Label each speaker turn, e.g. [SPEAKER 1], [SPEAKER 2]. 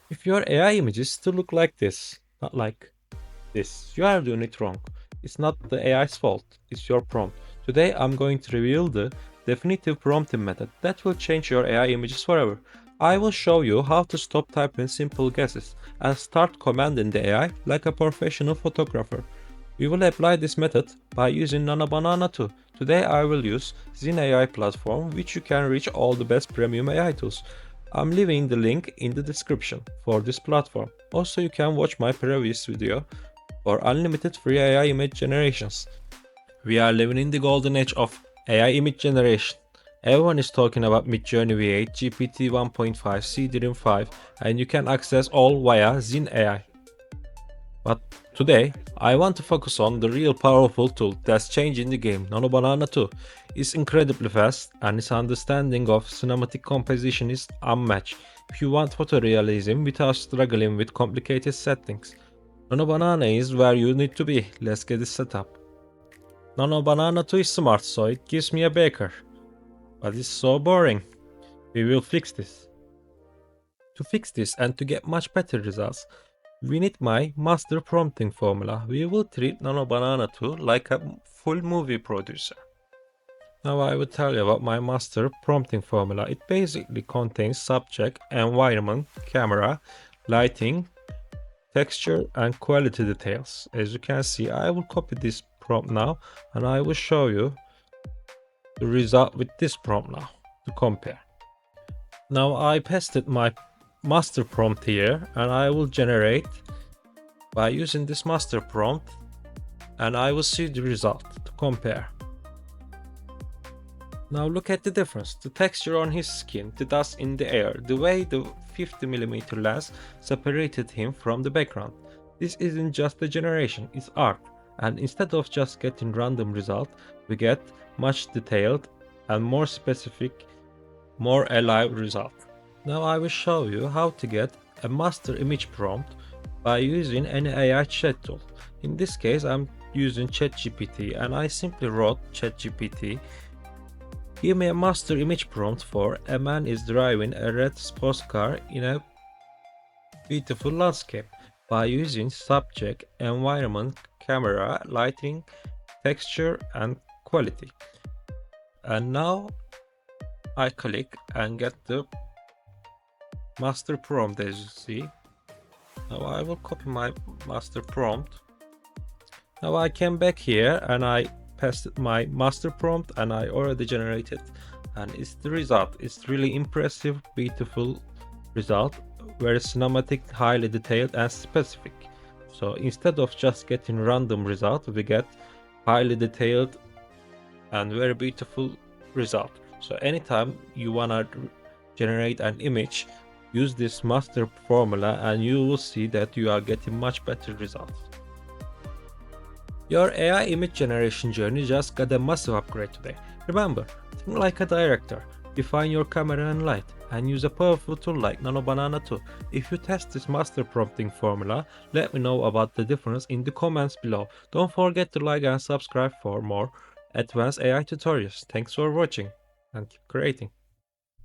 [SPEAKER 1] If your AI images still look like this, not like this, you are doing it wrong. It's not the AI's fault, it's your prompt. Today I'm going to reveal the definitive prompting method that will change your AI images forever. I will show you how to stop typing simple guesses and start commanding the AI like a professional photographer. We will apply this method by using Nano Banana too. Today I will use Dzine AI platform, which you can reach all the best premium AI tools. I'm leaving the link in the description for this platform. Also, you can watch my previous video for unlimited free AI image generations. We are living in the golden age of AI image generation. Everyone is talking about Midjourney V8, GPT 1.5, C-Dream 5, and you can access all via Dzine AI. But today, I want to focus on the real powerful tool that's changing the game, Nano Banana 2. It's incredibly fast and its understanding of cinematic composition is unmatched if you want photorealism without struggling with complicated settings. Nano Banana is where you need to be. Let's get it set up. Nano Banana 2 is smart, so it gives me a baker. But it's so boring. We will fix this. To fix this and to get much better results, we need my master prompting formula. We will treat Nano Banana 2 like a full movie producer. Now I will tell you about my master prompting formula. It basically contains subject, environment, camera, lighting, texture and quality details. As you can see, I will copy this prompt now and I will show you the result with this prompt now to compare. Now I pasted my master prompt here and I will generate by using this master prompt and I will see the result to compare. Now look at the difference, the texture on his skin, the dust in the air, the way the 50mm lens separated him from the background. This isn't just a generation, it's art. And instead of just getting random result, we get much detailed and more specific, more alive result. Now I will show you how to get a master image prompt by using any AI chat tool. In this case I'm using ChatGPT and I simply wrote ChatGPT, give me a master image prompt for a man is driving a red sports car in a beautiful landscape by using subject, environment, camera, lighting, texture and quality. And now I click and get the master prompt as you see. Now I will copy my master prompt. Now I came back here and I pasted my master prompt and I already generated and it's the result. It's really impressive, beautiful result, very cinematic, highly detailed and specific. So instead of just getting random result, we get highly detailed and very beautiful result. So anytime you wanna generate an image, use this master formula and you will see that you are getting much better results. Your AI image generation journey just got a massive upgrade today. Remember, think like a director, define your camera and light, and use a powerful tool like Nano Banana 2. If you test this master prompting formula, let me know about the difference in the comments below. Don't forget to like and subscribe for more advanced AI tutorials. Thanks for watching and keep creating.